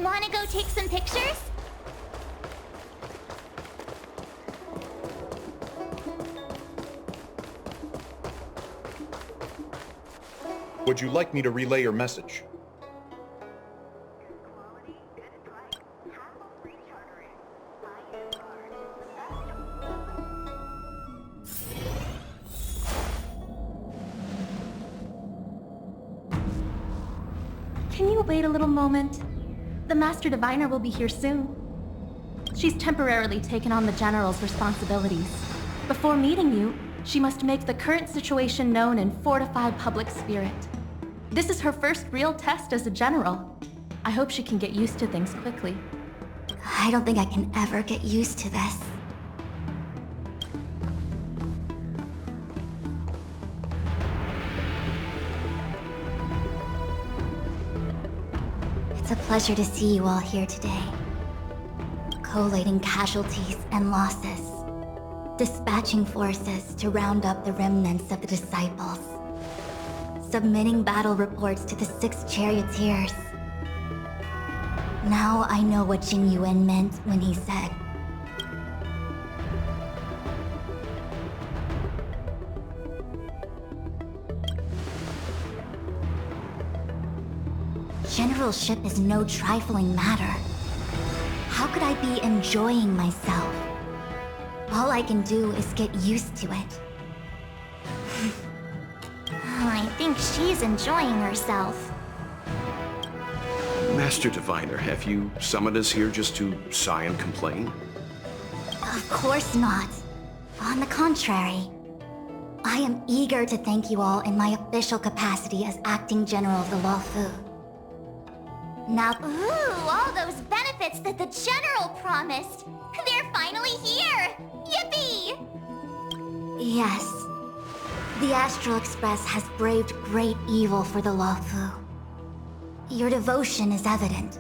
Wanna go take some pictures? Would you like me to relay your message? Can you wait a little moment? The Master Diviner will be here soon. She's temporarily taken on the General's responsibilities. Before meeting you, she must make the current situation known and fortify public spirit. This is her first real test as a General. I hope she can get used to things quickly. I don't think I can ever get used to this. It's a pleasure to see you all here today. Collating casualties and losses. Dispatching forces to round up the remnants of the disciples. Submitting battle reports to the 6 charioteers. Now I know what Jin Yuan meant when he said, generalship is no trifling matter. How could I be enjoying myself? All I can do is get used to it. I think she's enjoying herself. Master Diviner, have you summoned us here just to sigh and complain? Of course not. On the contrary. I am eager to thank you all in my official capacity as acting general of the Luofu. Now, all those benefits that the general promised! They're finally here! Yippee! Yes. The Astral Express has braved great evil for the Luofu. Your devotion is evident.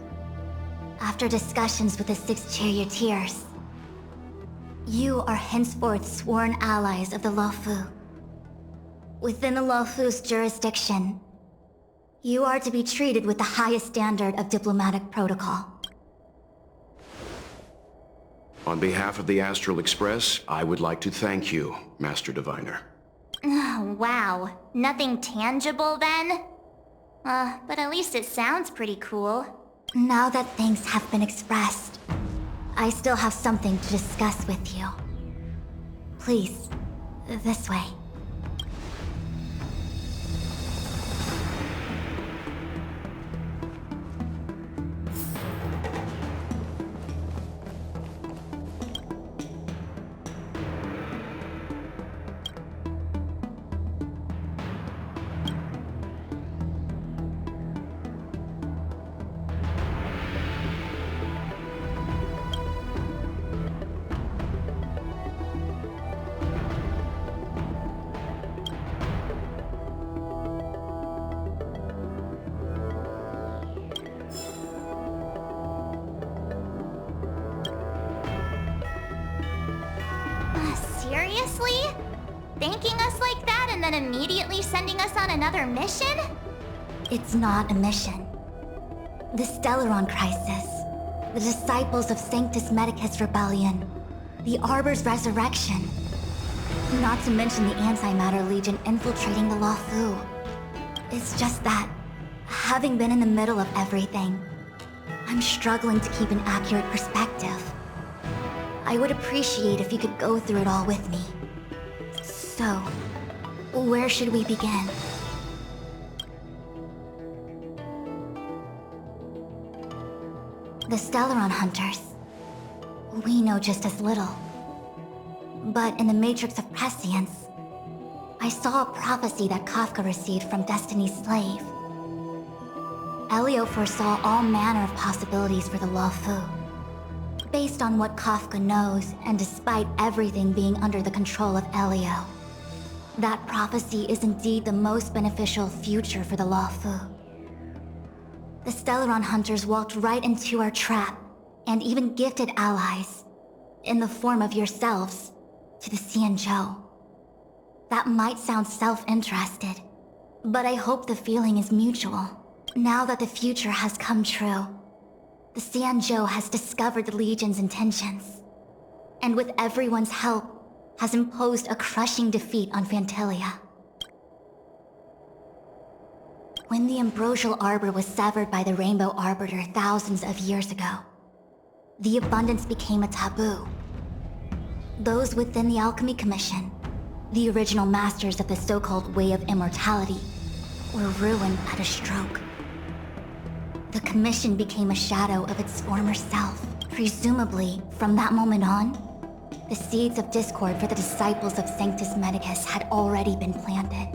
After discussions with the 6 charioteers, you are henceforth sworn allies of the Luofu. Within the Luofu's jurisdiction, you are to be treated with the highest standard of diplomatic protocol. On behalf of the Astral Express, I would like to thank you, Master Diviner. Oh, wow. Nothing tangible then? But at least it sounds pretty cool. Now that thanks have been expressed, I still have something to discuss with you. Please, this way. Seriously? Thanking us like that and then immediately sending us on another mission? It's not a mission. The Stellaron Crisis, the Disciples of Sanctus Medicus Rebellion, the Arbor's resurrection. Not to mention the Antimatter Legion infiltrating the Luofu. It's just that, having been in the middle of everything, I'm struggling to keep an accurate perspective. I would appreciate if you could go through it all with me. So, where should we begin? The Stellaron Hunters. We know just as little. But in the Matrix of Prescience, I saw a prophecy that Kafka received from Destiny's slave. Elio foresaw all manner of possibilities for the Luofu. Based on what Kafka knows, and despite everything being under the control of Elio, that prophecy is indeed the most beneficial future for the Luofu. The Stellaron Hunters walked right into our trap, and even gifted allies, in the form of yourselves, to the Xianzhou. That might sound self-interested, but I hope the feeling is mutual. Now that the future has come true, The Xianzhou has discovered the Legion's intentions, and with everyone's help, has imposed a crushing defeat on Phantalia. When the ambrosial arbor was severed by the Rainbow Arbiter thousands of years ago, the abundance became a taboo. Those within the Alchemy Commission, the original masters of the so-called Way of Immortality, were ruined at a stroke. The Commission became a shadow of its former self. Presumably, from that moment on, the seeds of discord for the disciples of Sanctus Medicus had already been planted.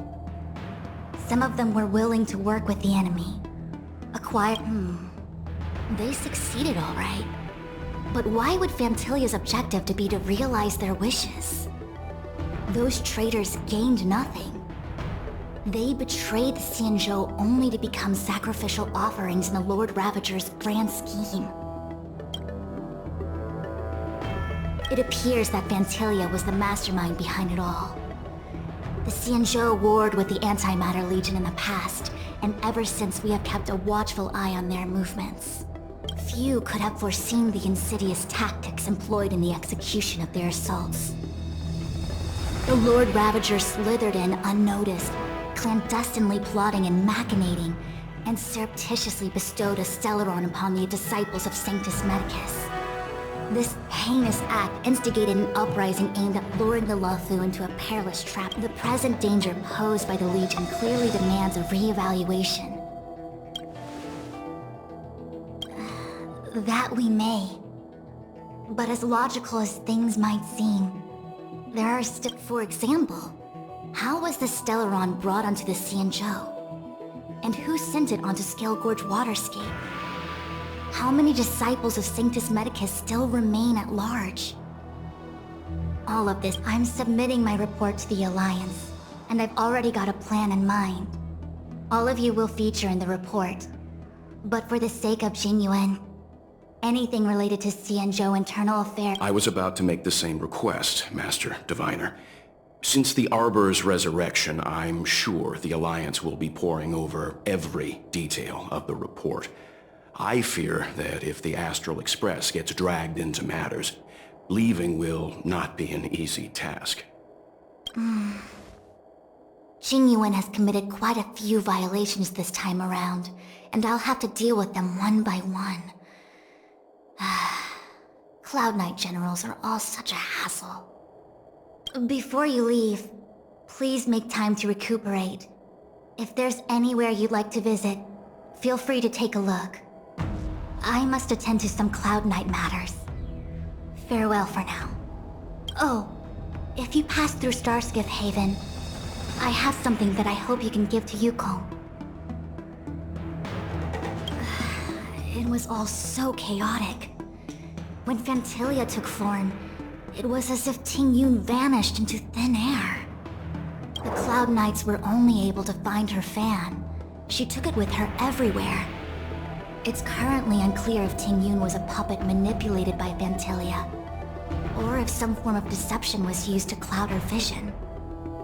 Some of them were willing to work with the enemy. They succeeded all right. But why would Phantilia's objective to be to realize their wishes? Those traitors gained nothing. They betrayed the Xianzhou only to become sacrificial offerings in the Lord Ravager's grand scheme. It appears that Phantalia was the mastermind behind it all. The Xianzhou warred with the Antimatter Legion in the past, and ever since we have kept a watchful eye on their movements. Few could have foreseen the insidious tactics employed in the execution of their assaults. The Lord Ravager slithered in unnoticed, clandestinely plotting and machinating, and surreptitiously bestowed a Stellaron upon the disciples of Sanctus Medicus. This heinous act instigated an uprising aimed at luring the Luofu into a perilous trap. The present danger posed by the Legion clearly demands a re-evaluation. That we may. But as logical as things might seem, there are for example, how was the Stellaron brought onto the Xianzhou? And who sent it onto Scale Gorge Waterscape? How many disciples of Sanctus Medicus still remain at large? All of this, I'm submitting my report to the Alliance, and I've already got a plan in mind. All of you will feature in the report. But for the sake of Jingyuan, anything related to Xianzhou internal affairs... I was about to make the same request, Master Diviner. Since the Arbor's resurrection, I'm sure the Alliance will be poring over every detail of the report. I fear that if the Astral Express gets dragged into matters, leaving will not be an easy task. Jingyuan has committed quite a few violations this time around, and I'll have to deal with them one by one. Cloud Knight generals are all such a hassle. Before you leave, please make time to recuperate. If there's anywhere you'd like to visit, feel free to take a look. I must attend to some Cloud Knight matters. Farewell for now. Oh, if you pass through Starskiff Haven, I have something that I hope you can give to Yukong. It was all so chaotic. When Phantalia took form, it was as if Tingyun vanished into thin air. The Cloud Knights were only able to find her fan. She took it with her everywhere. It's currently unclear if Tingyun was a puppet manipulated by Phantalia, or if some form of deception was used to cloud her vision.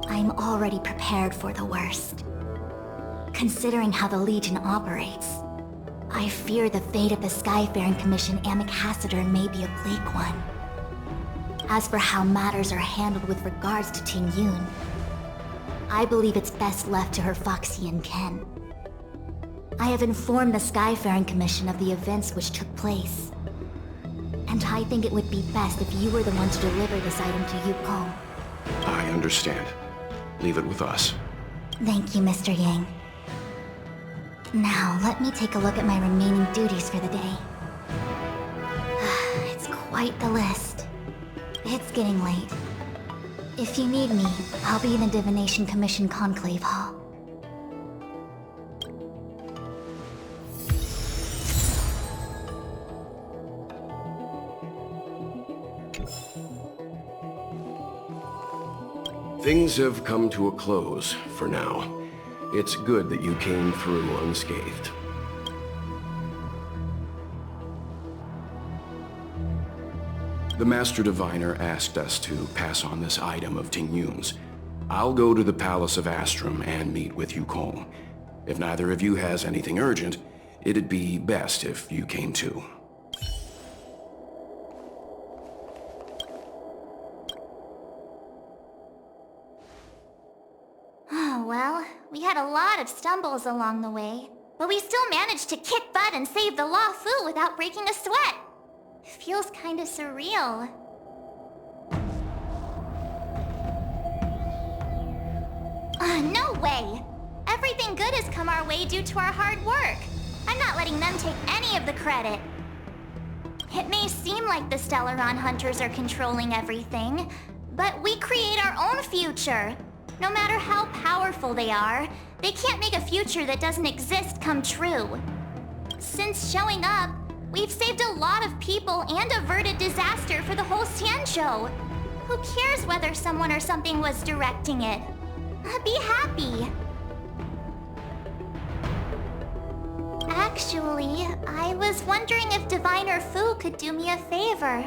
I'm already prepared for the worst. Considering how the Legion operates, I fear the fate of the Skyfaring Commission Ambassador may be a bleak one. As for how matters are handled with regards to Tingyun, I believe it's best left to her Foxian ken. I have informed the Skyfaring Commission of the events which took place, and I think it would be best if you were the one to deliver this item to Yukong. I understand. Leave it with us. Thank you, Mr. Yang. Now, let me take a look at my remaining duties for the day. It's quite the list. It's getting late. If you need me, I'll be in the Divination Commission Conclave Hall. Things have come to a close for now. It's good that you came through unscathed. The Master Diviner asked us to pass on this item of Tingyun's. I'll go to the Palace of Astrum and meet with Yukong. If neither of you has anything urgent, it'd be best if you came too. lot of stumbles along the way, but we still managed to kick butt and save the Law Fu without breaking a sweat. Feels kinda surreal. No way! Everything good has come our way due to our hard work. I'm not letting them take any of the credit. It may seem like the Stellaron Hunters are controlling everything, but we create our own future. No matter how powerful they are, they can't make a future that doesn't exist come true. Since showing up, we've saved a lot of people and averted disaster for the whole Xianzhou. Who cares whether someone or something was directing it? Be happy. Actually, I was wondering if Diviner Fu could do me a favor.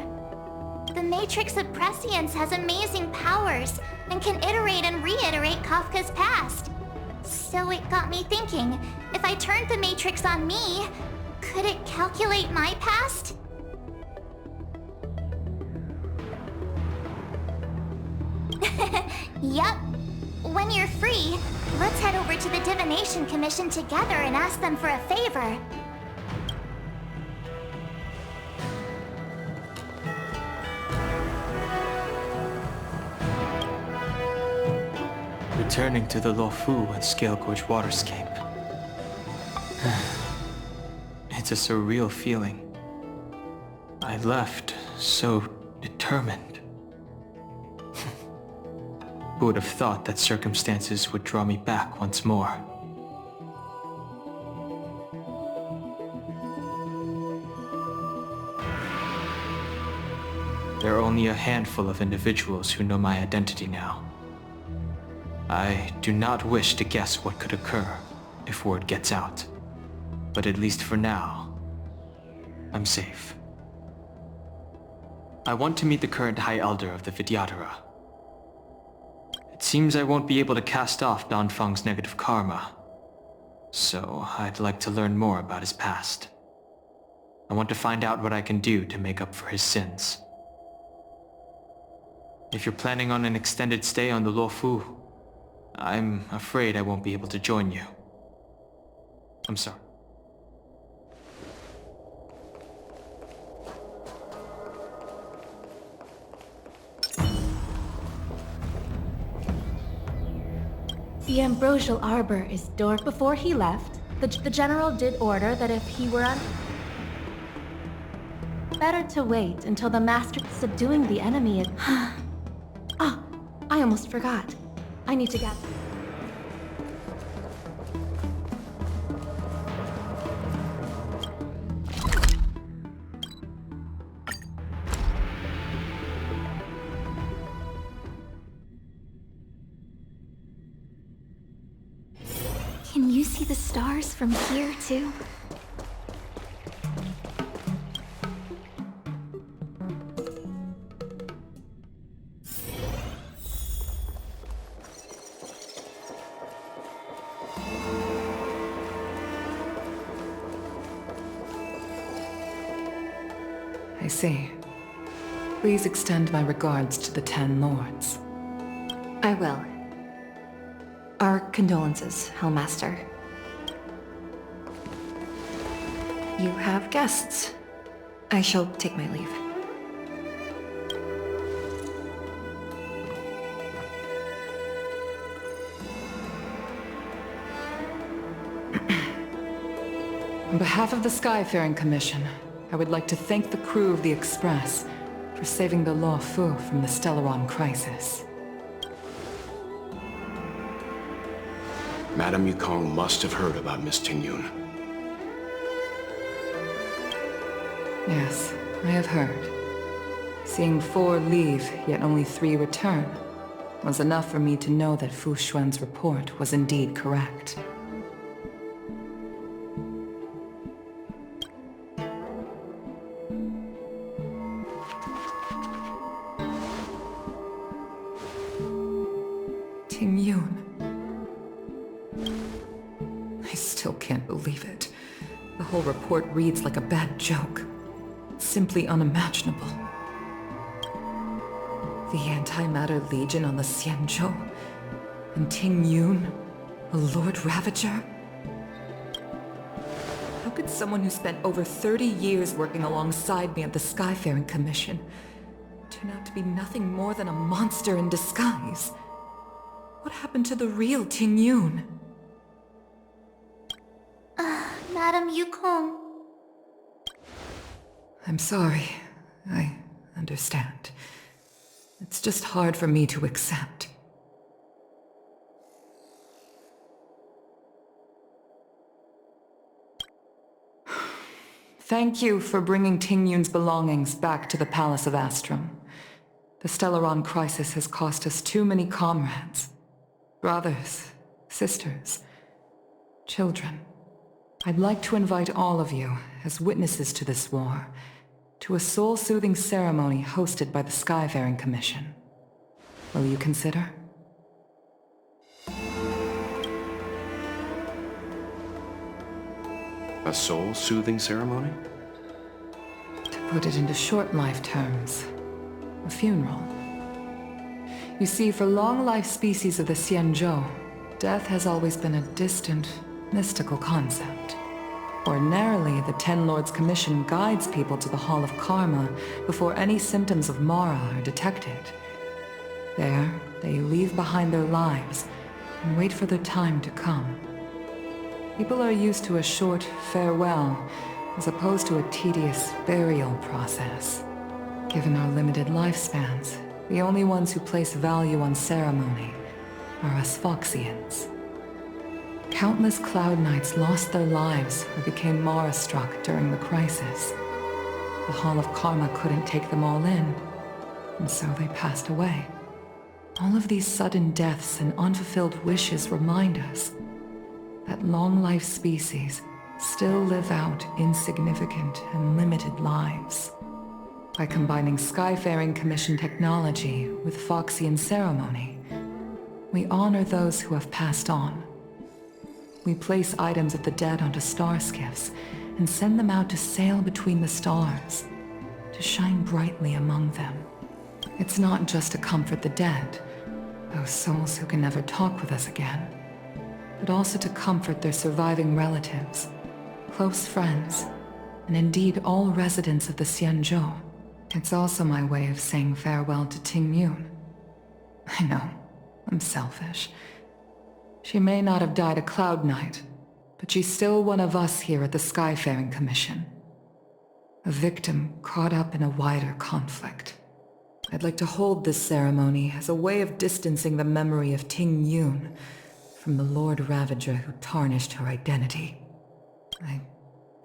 The Matrix of Prescience has amazing powers and can iterate and reiterate Kafka's past. So it got me thinking, if I turned the Matrix on me, could it calculate my past? Yup. When you're free, let's head over to the Divination Commission together and ask them for a favor. Returning to the Luofu and Scale Gorge waterscape. It's a surreal feeling. I left so determined. Who would have thought that circumstances would draw me back once more? There are only a handful of individuals who know my identity now. I do not wish to guess what could occur if word gets out. But at least for now, I'm safe. I want to meet the current High Elder of the Vidyadhara. It seems I won't be able to cast off Danfeng's negative karma, so I'd like to learn more about his past. I want to find out what I can do to make up for his sins. If you're planning on an extended stay on the Luofu, I'm afraid I won't be able to join you. I'm sorry. The Ambrosial Arbor is dork. Before he left, the general did order that if he were better to wait until the master subduing the enemy is... Ah, I almost forgot. I need to get... Can you see the stars from here, too? I see. Please extend my regards to the 10 Lords. I will. Our condolences, Hellmaster. You have guests. I shall take my leave. On behalf of the Skyfaring Commission, I would like to thank the crew of the Express for saving the Luofu from the Stellaron crisis. Madame Yukong must have heard about Miss Tingyun. Yes, I have heard. Seeing 4 leave, yet only 3 return, was enough for me to know that Fu Xuan's report was indeed correct. Tingyun. I still can't believe it. The whole report reads like a bad joke. It's simply unimaginable. The Antimatter Legion on the Xianzhou, and Tingyun, A Lord Ravager? How could someone who spent over 30 years working alongside me at the Skyfaring Commission turn out to be nothing more than a monster in disguise? What happened to the real Ting Yun? Madam Yukong. I'm sorry. I understand. It's just hard for me to accept. Thank you for bringing Ting Yun's belongings back to the Palace of Astrum. The Stellaron crisis has cost us too many comrades. Brothers, sisters, children. I'd like to invite all of you, as witnesses to this war, to a soul-soothing ceremony hosted by the Skyfaring Commission. Will you consider? A soul-soothing ceremony? To put it into short-life terms, a funeral. You see, for long-life species of the Xianzhou, death has always been a distant, mystical concept. Ordinarily, the Ten Lords Commission guides people to the Hall of Karma before any symptoms of Mara are detected. There, they leave behind their lives and wait for their time to come. People are used to a short farewell as opposed to a tedious burial process. Given our limited lifespans, the only ones who place value on ceremony are us Foxians. Countless Cloud Knights lost their lives or became Mara-struck during the crisis. The Hall of Karma couldn't take them all in, and so they passed away. All of these sudden deaths and unfulfilled wishes remind us that long-life species still live out insignificant and limited lives. By combining Skyfaring Commission technology with Foxian ceremony, we honor those who have passed on. We place items of the dead onto star skiffs and send them out to sail between the stars, to shine brightly among them. It's not just to comfort the dead, those souls who can never talk with us again, but also to comfort their surviving relatives, close friends, and indeed all residents of the Xianzhou. It's also my way of saying farewell to Ting Yun. I know, I'm selfish. She may not have died a Cloud Knight, but she's still one of us here at the Skyfaring Commission. A victim caught up in a wider conflict. I'd like to hold this ceremony as a way of distancing the memory of Ting Yun from the Lord Ravager who tarnished her identity. I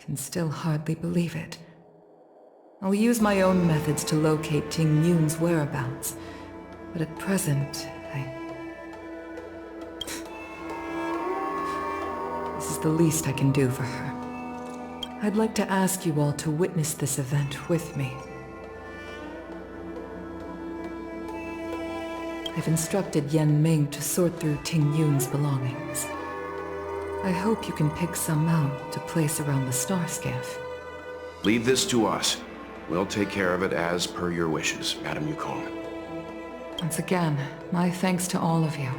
can still hardly believe it. I'll use my own methods to locate Ting Yun's whereabouts, but at present, This is the least I can do for her. I'd like to ask you all to witness this event with me. I've instructed Yen Ming to sort through Ting Yun's belongings. I hope you can pick some out to place around the star skiff. Leave this to us. We'll take care of it as per your wishes, Madam Yukong. Once again, my thanks to all of you.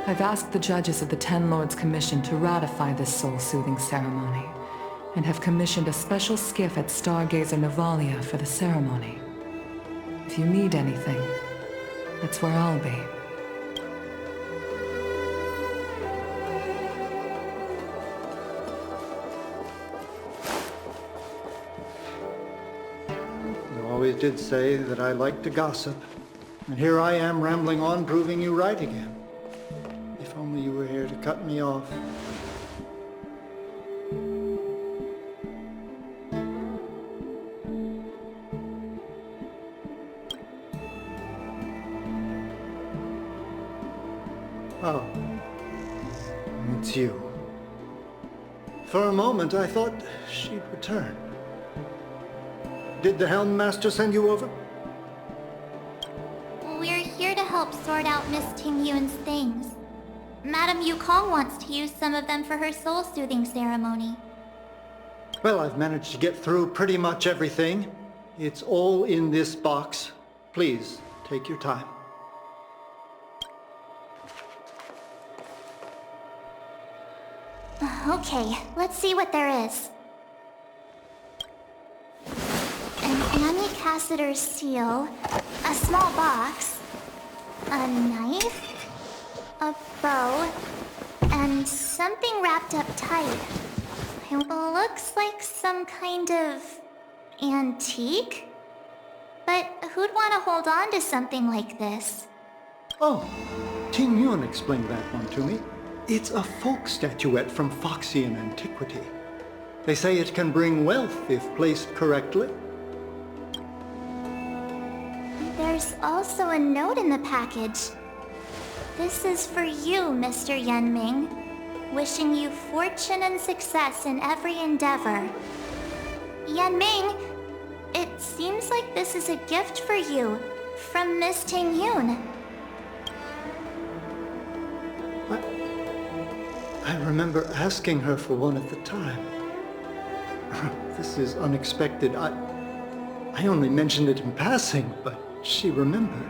I've asked the judges of the Ten Lords Commission to ratify this soul-soothing ceremony, and have commissioned a special skiff at Stargazer Navalia for the ceremony. If you need anything, that's where I'll be. You always did say that I like to gossip, and here I am rambling on, proving you right again. If only you were here to cut me off. Oh, it's you. For a moment I thought she'd return. Did the Helmmaster send you over? We're here to help sort out Miss Ting Yun's things. Madam Yukong wants to use some of them for her soul-soothing ceremony. Well, I've managed to get through pretty much everything. It's all in this box. Please, take your time. Okay, let's see what there is. An Annie Cassiter's seal, a small box, a knife, a bow, and something wrapped up tight. It looks like some kind of antique? But who'd want to hold on to something like this? Oh, Ting Yun explained that one to me. It's a folk statuette from Foxian antiquity. They say it can bring wealth if placed correctly. There's also a note in the package. This is for you, Mr. Yenming. Wishing you fortune and success in every endeavor. Yenming, it seems like this is a gift for you from Miss Ting Yun. I remember asking her for one at the time. This is unexpected. I only mentioned it in passing, but she remembered.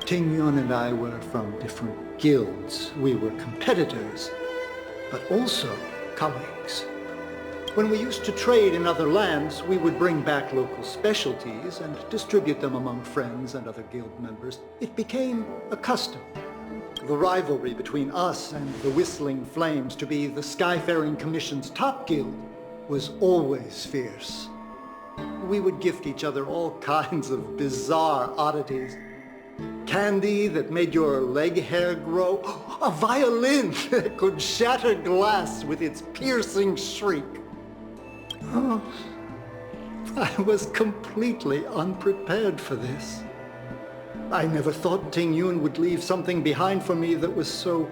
Ting Yun and I were from different guilds. We were competitors, but also colleagues. When we used to trade in other lands, we would bring back local specialties and distribute them among friends and other guild members. It became a custom. The rivalry between us and the Whistling Flames to be the Skyfaring Commission's top guild was always fierce. We would gift each other all kinds of bizarre oddities. Candy that made your leg hair grow. A violin that could shatter glass with its piercing shriek. Oh, I was completely unprepared for this. I never thought Ting Yun would leave something behind for me that was so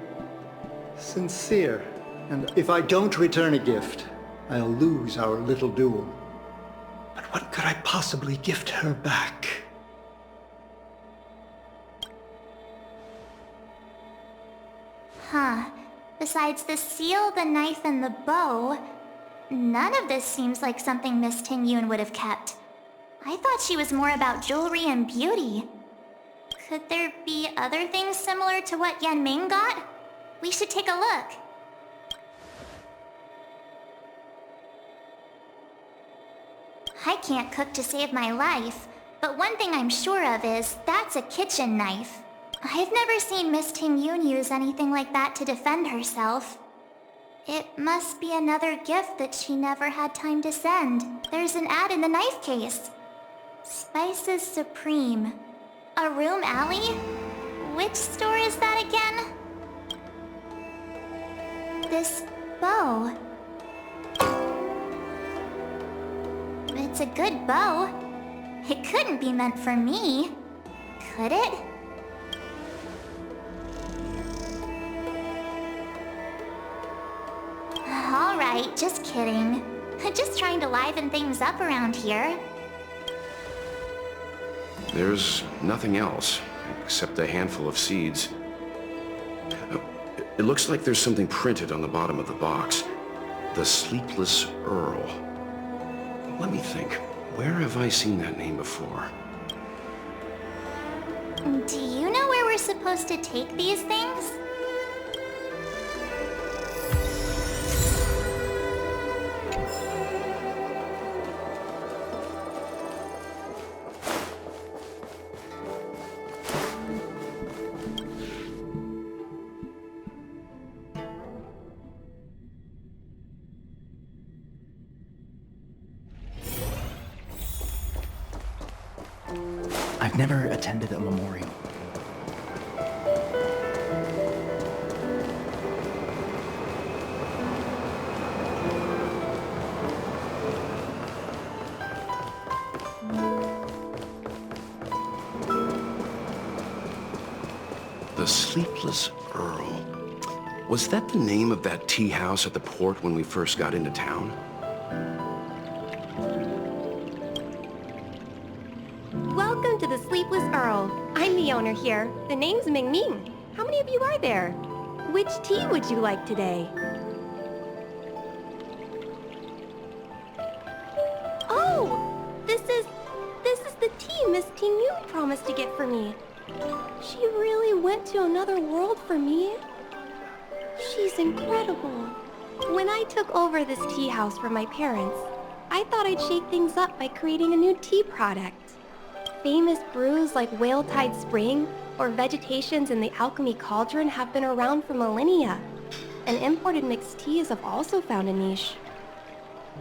sincere. And if I don't return a gift, I'll lose our little duel. But what could I possibly gift her back? Huh. Besides the seal, the knife, and the bow, none of this seems like something Miss Ting Yun would have kept. I thought she was more about jewelry and beauty. Could there be other things similar to what Yenming got? We should take a look. I can't cook to save my life, but one thing I'm sure of is that's a kitchen knife. I've never seen Miss Ting Yun use anything like that to defend herself. It must be another gift that she never had time to send. There's an ad in the knife case. Spices Supreme. A room alley? Which store is that again? This bow. It's a good bow. It couldn't be meant for me, could it? Alright, just kidding. Just trying to liven things up around here. There's nothing else, except a handful of seeds. It looks like there's something printed on the bottom of the box. The Sleepless Earl. Let me think. Where have I seen that name before? Do you know where we're supposed to take these things? I've never attended a memorial. The Sleepless Earl. Was that the name of that tea house at the port when we first got into town? Welcome to the Sleepless Earl. I'm the owner here. The name's Ming Ming. How many of you are there? Which tea would you like today? Oh! This is the tea Miss Ting Yun promised to get for me. She really went to another world for me. She's incredible. When I took over this tea house from my parents, I thought I'd shake things up by creating a new tea product. Famous brews like Whale Tide Spring or Vegetations in the Alchemy Cauldron have been around for millennia, and imported mixed teas have also found a niche.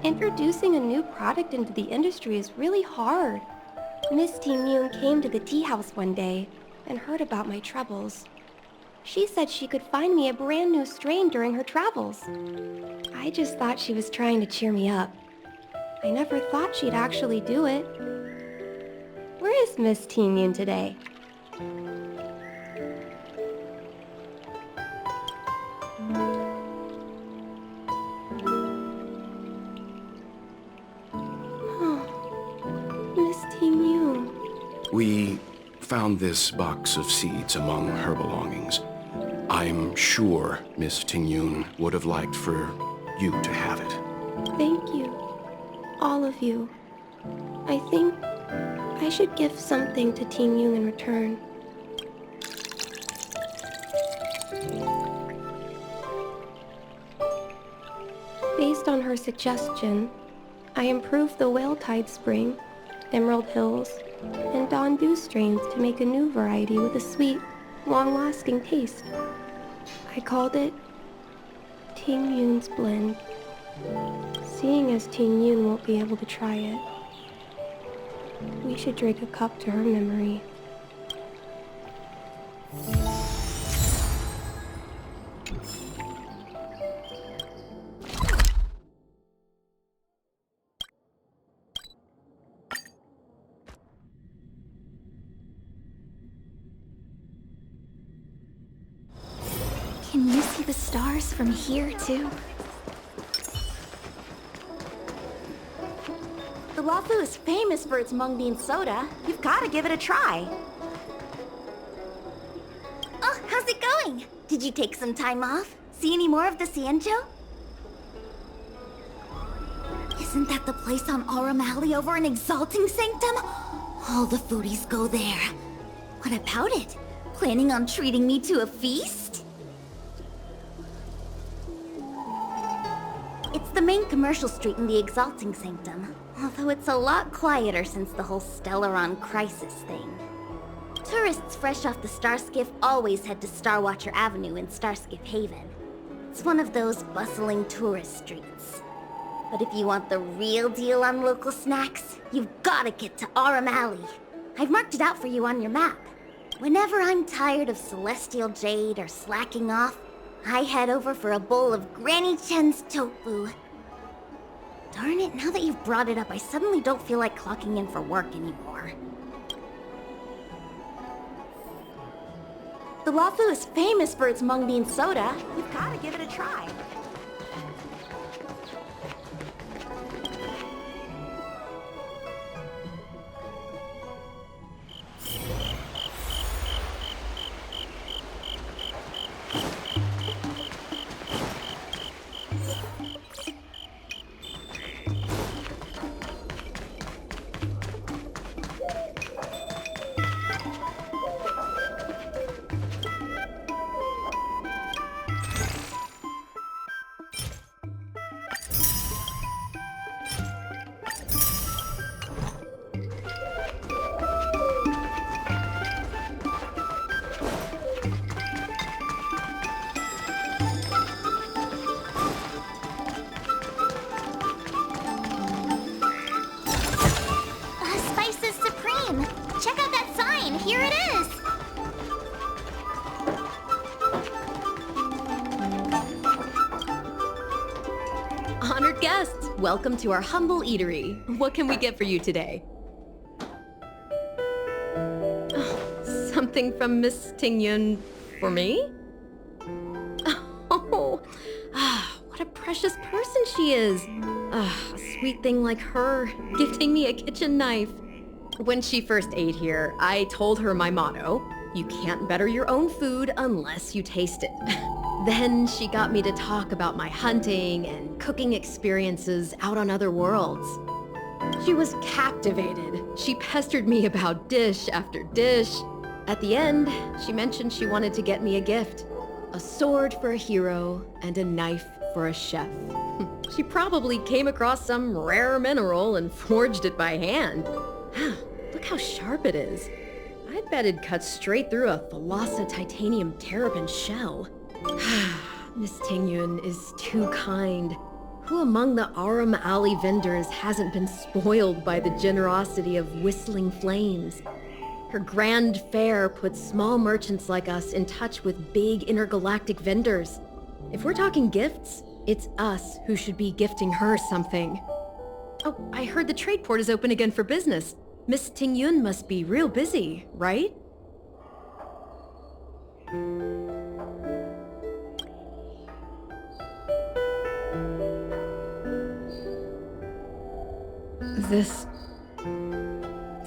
Introducing a new product into the industry is really hard. Miss T. Myun came to the tea house one day and heard about my troubles. She said she could find me a brand new strain during her travels. I just thought she was trying to cheer me up. I never thought she'd actually do it. Where is Miss T. Myun today? Miss T. Myun. We found this box of seeds among her belongings. I'm sure Miss Tingyun would have liked for you to have it. Thank you. All of you. I think I should give something to T. Myun in return. Based on her suggestion, I improved the Whale Tide Spring, Emerald Hills, and Dawn Dew strains to make a new variety with a sweet, long-lasting taste. I called it Ting Myun's Blend. Seeing as Ting Myun won't be able to try it, we should drink a cup to her memory. Can you see the stars from here, too? The Lafu is famous for its mung bean soda. You've got to give it a try. Oh, how's it going? Did you take some time off? See any more of the Xianzhou? Isn't that the place on Aurum Alley over in Exalting Sanctum? All the foodies go there. What about it? Planning on treating me to a feast? It's the main commercial street in the Exalting Sanctum, although it's a lot quieter since the whole Stellaron crisis thing. Tourists fresh off the Starskiff always head to Starwatcher Avenue in Starskiff Haven. It's one of those bustling tourist streets. But if you want the real deal on local snacks, you've gotta get to Aurum Alley. I've marked it out for you on your map. Whenever I'm tired of Celestial Jade or slacking off, I head over for a bowl of Granny Chen's tofu. Darn it, now that you've brought it up, I suddenly don't feel like clocking in for work anymore. The Lafu is famous for its mung bean soda. You've got to give it a try. Check out that sign! Here it is! Honored guests, welcome to our humble eatery. What can we get for you today? Oh, something from Miss Tingyun for me? Oh, what a precious person she is. A sweet thing like her, gifting me a kitchen knife. When she first ate here, I told her my motto, you can't better your own food unless you taste it. Then she got me to talk about my hunting and cooking experiences out on other worlds. She was captivated. She pestered me about dish after dish. At the end, she mentioned she wanted to get me a gift. A sword for a hero and a knife for a chef. She probably came across some rare mineral and forged it by hand. Look how sharp it is. I bet it'd cut straight through a Thalassa titanium terrapin shell. Miss Tingyun is too kind. Who among the Aram Alley vendors hasn't been spoiled by the generosity of whistling flames? Her grand fare puts small merchants like us in touch with big intergalactic vendors. If we're talking gifts, it's us who should be gifting her something. Oh, I heard the trade port is open again for business. Miss Tingyun must be real busy, right?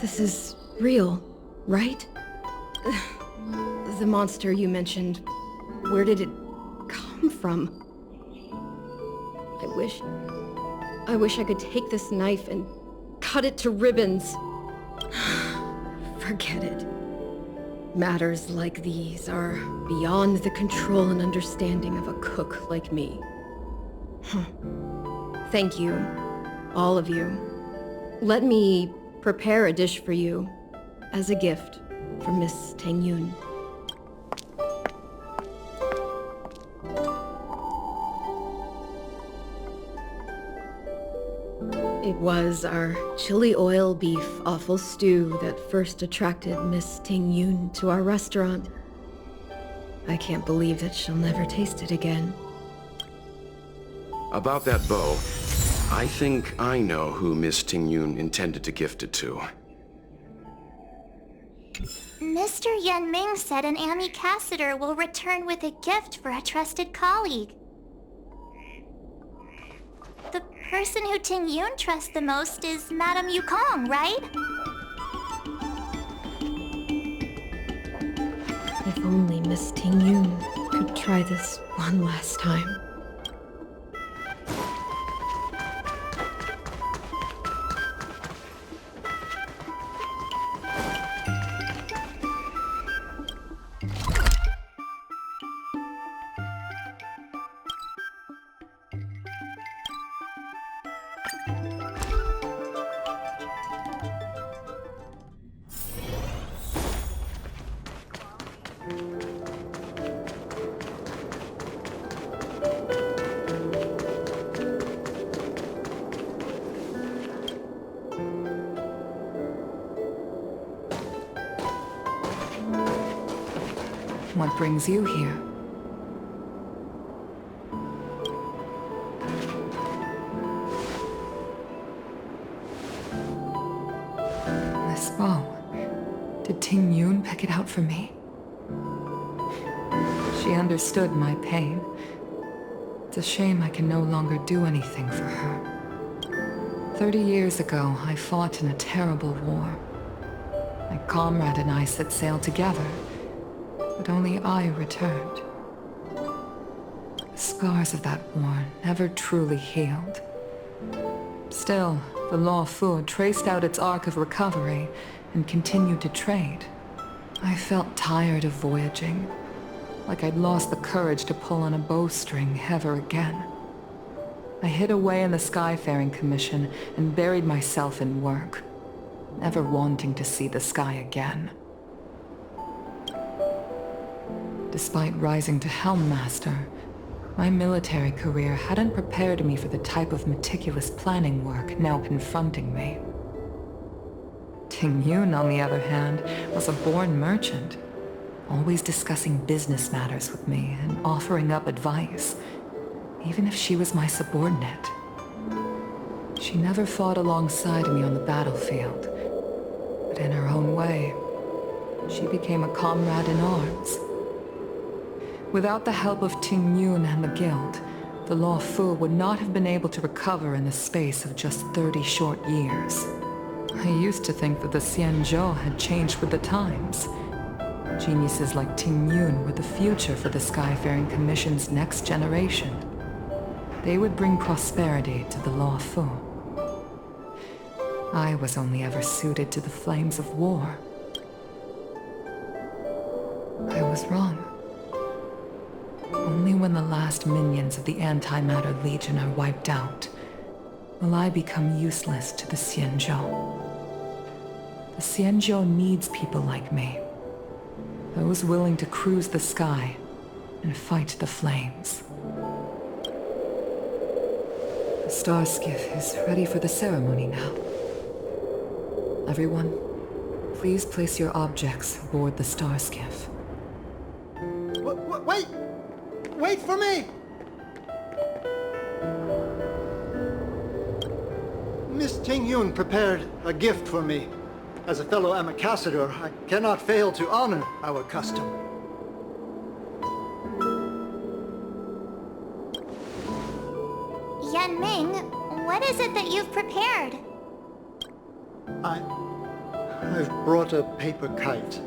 This is real, right? The monster you mentioned, where did it come from? I wish I could take this knife and cut it to ribbons. Forget it. Matters like these are beyond the control and understanding of a cook like me. Thank you, all of you. Let me prepare a dish for you as a gift from Miss Tingyun. It was our chili oil beef offal stew that first attracted Miss Tingyun to our restaurant. I can't believe that she'll never taste it again. About that bow, I think I know who Miss Tingyun intended to gift it to. Mr. Yan Ming said an ambassador will return with a gift for a trusted colleague. The person who Tingyun trusts the most is Madame Yukong, right? If only Miss Tingyun could try this one last time. What brings you here? This bow. Did Tingyun pick it out for me? She understood my pain. It's a shame I can no longer do anything for her. 30 years ago, I fought in a terrible war. My comrade and I set sail together, but only I returned. The scars of that war never truly healed. Still, the Law Fu traced out its arc of recovery and continued to trade. I felt tired of voyaging, like I'd lost the courage to pull on a bowstring ever again. I hid away in the Skyfaring Commission and buried myself in work, never wanting to see the sky again. Despite rising to Helm Master, my military career hadn't prepared me for the type of meticulous planning work now confronting me. Tingyun, on the other hand, was a born merchant, always discussing business matters with me and offering up advice, even if she was my subordinate. She never fought alongside me on the battlefield, but in her own way, she became a comrade in arms. Without the help of Tingyun and the Guild, the Law Fu would not have been able to recover in the space of just 30 short years. I used to think that the Xianzhou had changed with the times. Geniuses like Tingyun were the future for the Skyfaring Commission's next generation. They would bring prosperity to the Law Fu. I was only ever suited to the flames of war. I was wrong. Only when the last minions of the Antimatter Legion are wiped out will I become useless to the Xianzhou. The Xianzhou needs people like me. Those willing to cruise the sky and fight the flames. The star skiff is ready for the ceremony now. Everyone, please place your objects aboard the star skiff. Wait! Wait for me! Miss Tingyun prepared a gift for me. As a fellow ambassador, I cannot fail to honor our custom. Yanming, what is it that you've prepared? I've brought a paper kite.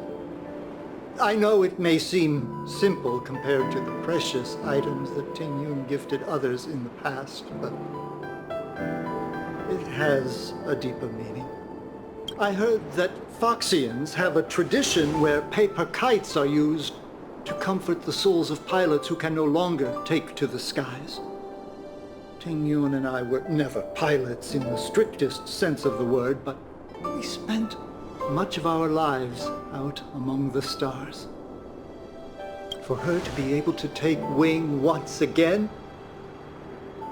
I know it may seem simple compared to the precious items that Tingyun gifted others in the past, but it has a deeper meaning. I heard that Foxians have a tradition where paper kites are used to comfort the souls of pilots who can no longer take to the skies. Tingyun and I were never pilots in the strictest sense of the word, but we spent much of our lives out among the stars. For her to be able to take wing once again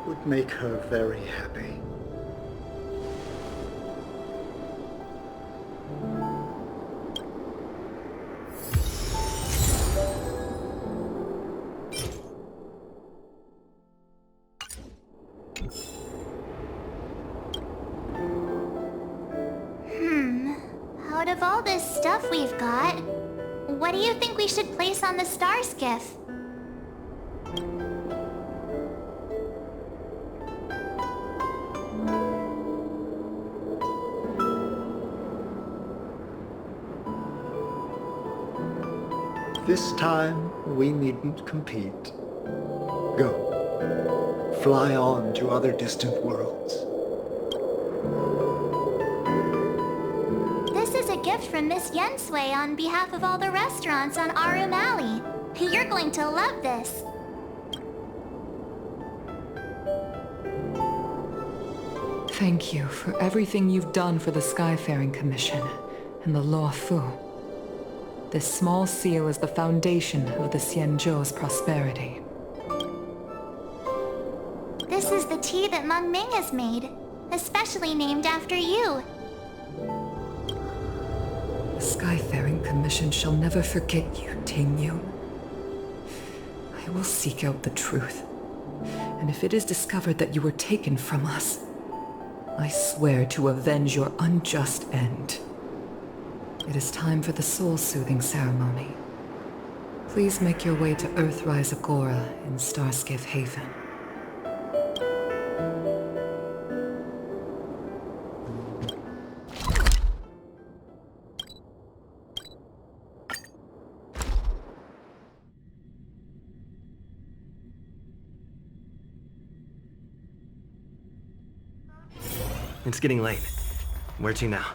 would make her very happy. Out of all this stuff we've got, what do you think we should place on the star skiff? This time, we needn't compete. Go. Fly on to other distant worlds. This is a gift from Miss Yensui on behalf of all the restaurants on Arum Alley. You're going to love this. Thank you for everything you've done for the Skyfaring Commission and the Law Fu. This small seal is the foundation of the Xianzhou's prosperity. This is the tea that Meng Ming has made, especially named after you. The Skyfaring Commission shall never forget you, Tingyun. I will seek out the truth, and if it is discovered that you were taken from us, I swear to avenge your unjust end. It is time for the soul-soothing ceremony. Please make your way to Earthrise Agora in Starskiff Haven. It's getting late. Where to now?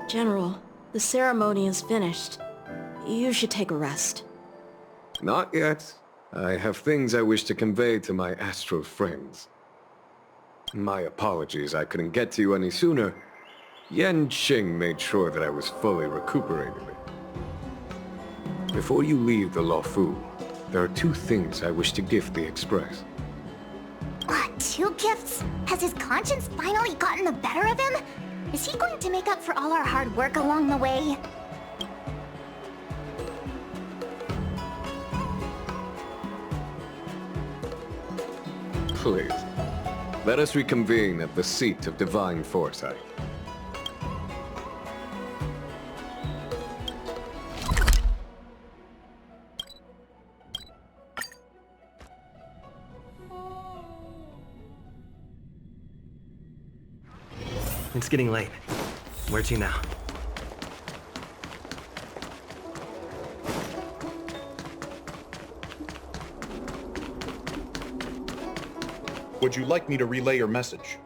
General, the ceremony is finished. You should take a rest. Not yet. I have things I wish to convey to my astral friends. My apologies I couldn't get to you any sooner. Yan Qing made sure that I was fully recuperated. Before you leave the Luofu, there are two things I wish to gift the Express. What, 2 gifts? Has his conscience finally gotten the better of him? Is he going to make up for all our hard work along the way? Please, let us reconvene at the seat of divine foresight. It's getting late. Where to now? Would you like me to relay your message?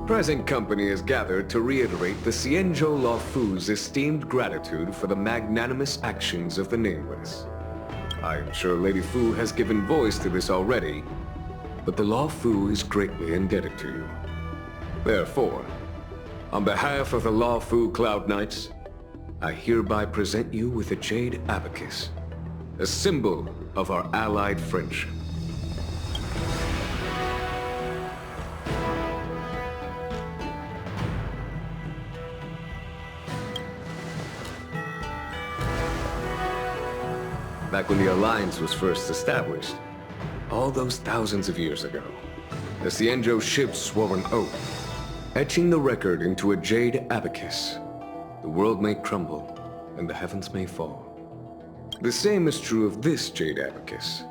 Present company is gathered to reiterate the Xianzhou Luofu's esteemed gratitude for the magnanimous actions of the Nameless. I am sure Lady Fu has given voice to this already, but the Luofu is greatly indebted to you. Therefore, on behalf of the Luofu Cloud Knights, I hereby present you with a jade abacus, a symbol of our allied friendship. Back when the Alliance was first established, all those thousands of years ago, the Xianzhou ships swore an oath, etching the record into a jade abacus. The world may crumble, and the heavens may fall. The same is true of this jade abacus.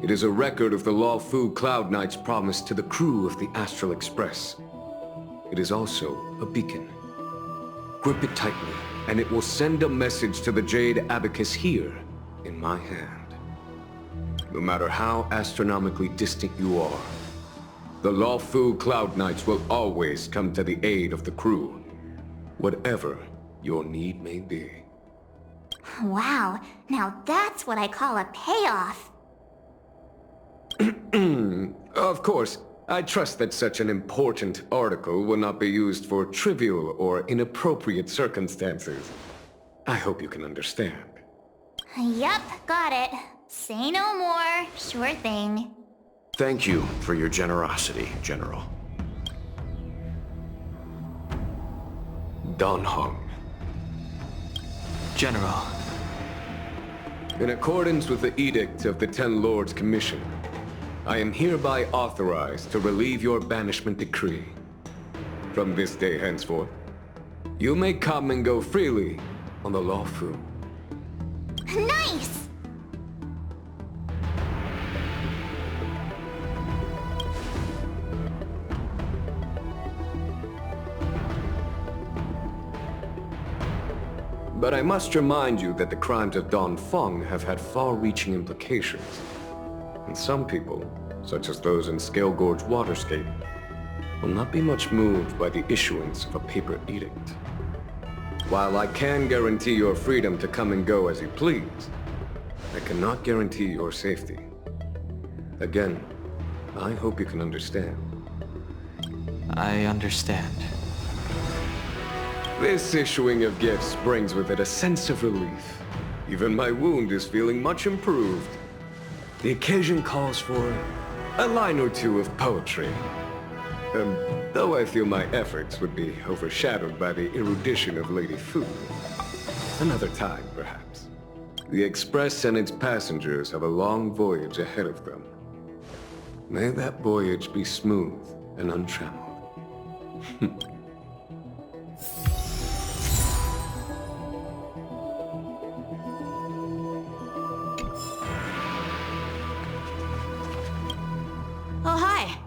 It is a record of the Luofu Cloud Knight's promise to the crew of the Astral Express. It is also a beacon. Grip it tightly, and it will send a message to the jade abacus here, in my hand. No matter how astronomically distant you are, the Luofu Cloud Knights will always come to the aid of the crew, whatever your need may be. Wow, now that's what I call a payoff. Of course, I trust that such an important article will not be used for trivial or inappropriate circumstances. I hope you can understand. Yup, got it. Say no more. Sure thing. Thank you for your generosity, General. Dan Heng. General. In accordance with the Edict of the Ten Lords Commission, I am hereby authorized to relieve your banishment decree. From this day henceforth, you may come and go freely on the Luofu. Nice! But I must remind you that the crimes of Dongfeng have had far-reaching implications. And some people, such as those in Scale Gorge Waterscape, will not be much moved by the issuance of a paper edict. While I can guarantee your freedom to come and go as you please, I cannot guarantee your safety. Again, I hope you can understand. I understand. This issuing of gifts brings with it a sense of relief. Even my wound is feeling much improved. The occasion calls for a line or two of poetry. Though I feel my efforts would be overshadowed by the erudition of Lady Fu. Another time, perhaps. The Express and its passengers have a long voyage ahead of them. May that voyage be smooth and untrammeled. Oh, hi.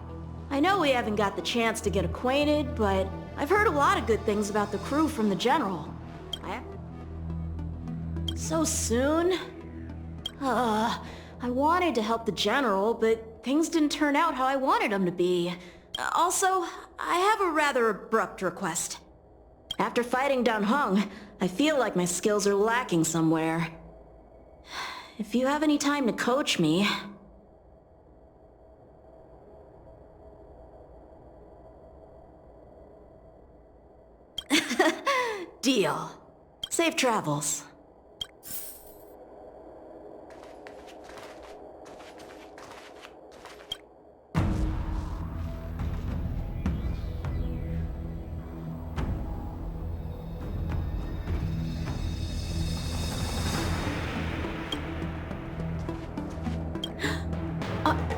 I know we haven't got the chance to get acquainted, but I've heard a lot of good things about the crew from the General. So soon? I wanted to help the General, but things didn't turn out how I wanted them to be. Also, I have a rather abrupt request. After fighting Dan Heng, I feel like my skills are lacking somewhere. If you have any time to coach me... Deal. Safe travels.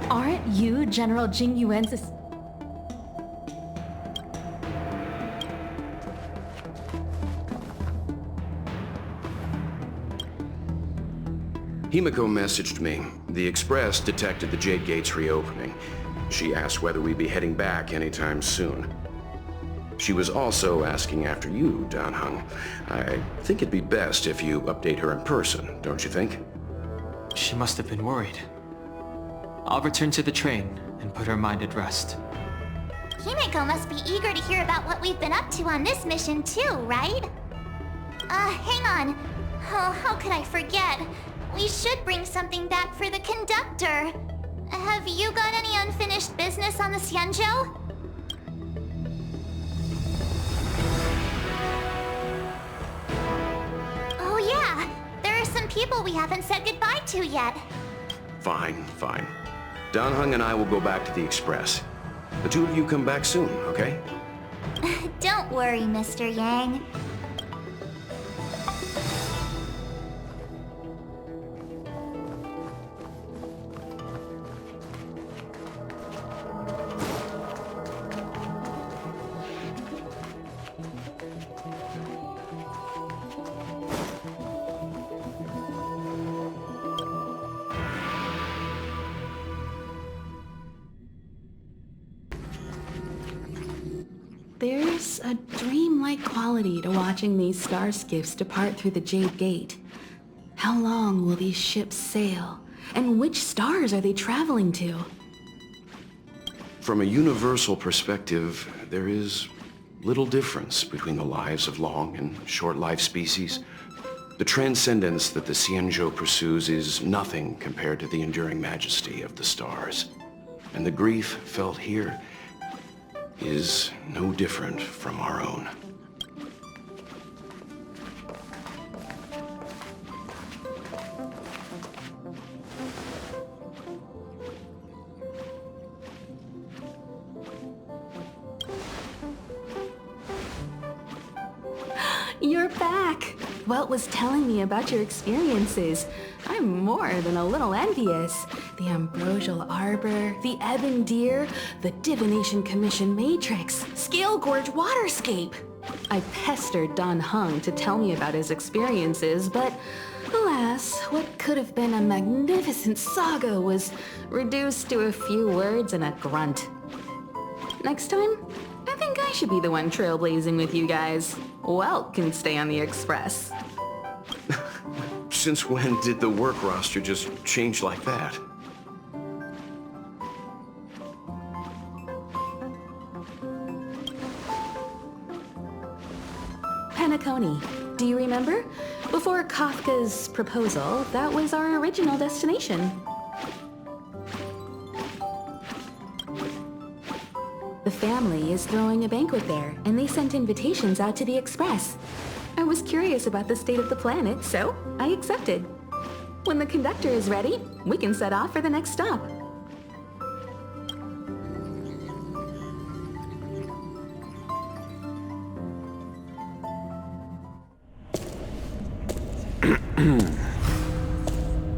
Aren't you General Jing Yuan's Himiko messaged me. The Express detected the Jade Gate's reopening. She asked whether we'd be heading back anytime soon. She was also asking after you, Dan Heng. I think it'd be best if you update her in person, don't you think? She must have been worried. I'll return to the train and put her mind at rest. Himiko must be eager to hear about what we've been up to on this mission too, right? Hang on. Oh, how could I forget? We should bring something back for the conductor. Have you got any unfinished business on the Xianzhou? Oh yeah, there are some people we haven't said goodbye to yet. Fine. Dan Heng and I will go back to the Express. The two of you come back soon, okay? Don't worry, Mr. Yang. There's a dreamlike quality to watching these star skiffs depart through the Jade Gate. How long will these ships sail? And which stars are they traveling to? From a universal perspective, there is little difference between the lives of long and short-lived species. The transcendence that the Xianzhou pursues is nothing compared to the enduring majesty of the stars. And the grief felt here is no different from our own. You're back! Welt was telling me about your experiences. I'm more than a little envious. The Ambrosial Arbor, the Ebon Deer, the Divination Commission Matrix, Scale Gorge Waterscape. I pestered Dan Heng to tell me about his experiences, but alas, what could have been a magnificent saga was reduced to a few words and a grunt. Next time, I think I should be the one trailblazing with you guys. Welt can stay on the Express. Since when did the work roster just change like that? Penacony. Do you remember? Before Kafka's proposal, that was our original destination. The family is throwing a banquet there, and they sent invitations out to the Express. I was curious about the state of the planet, so I accepted. When the conductor is ready, we can set off for the next stop.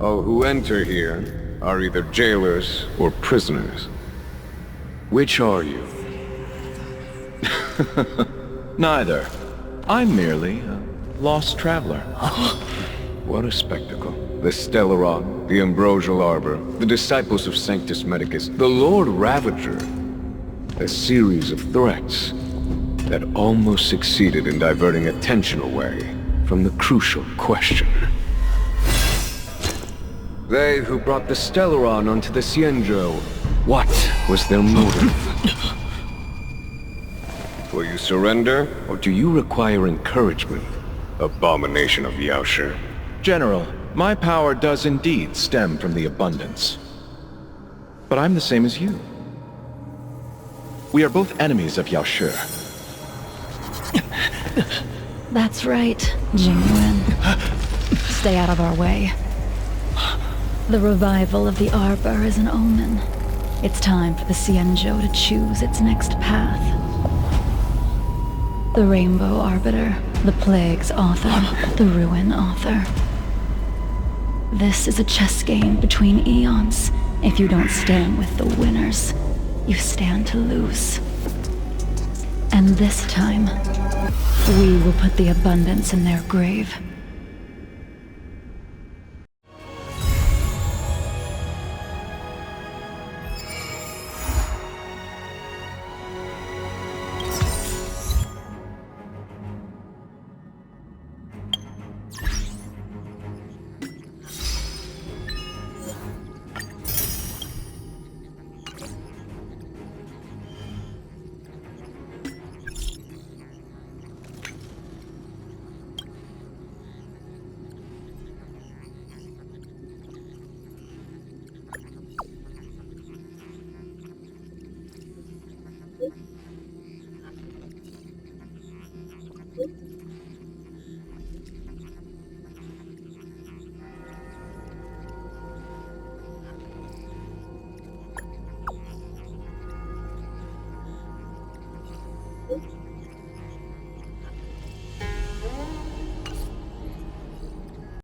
All who enter here are either jailers or prisoners. Which are you? Neither. I'm merely a lost traveler. What a spectacle. The Stellaron, the Ambrosial Arbor, the Disciples of Sanctus Medicus, the Lord Ravager. A series of threats that almost succeeded in diverting attention away from the crucial question. They who brought the Stellaron onto the Xianzhou, what was their motive? Will you surrender, or do you require encouragement? Abomination of Yaoshi. General, my power does indeed stem from the abundance. But I'm the same as you. We are both enemies of Yaoshi. That's right, Jingyuan. Stay out of our way. The revival of the Arbor is an omen. It's time for the Xianzhou to choose its next path. The Rainbow Arbiter, the Plague's author, the Ruin author. This is a chess game between eons. If you don't stand with the winners, you stand to lose. And this time, we will put the abundance in their grave.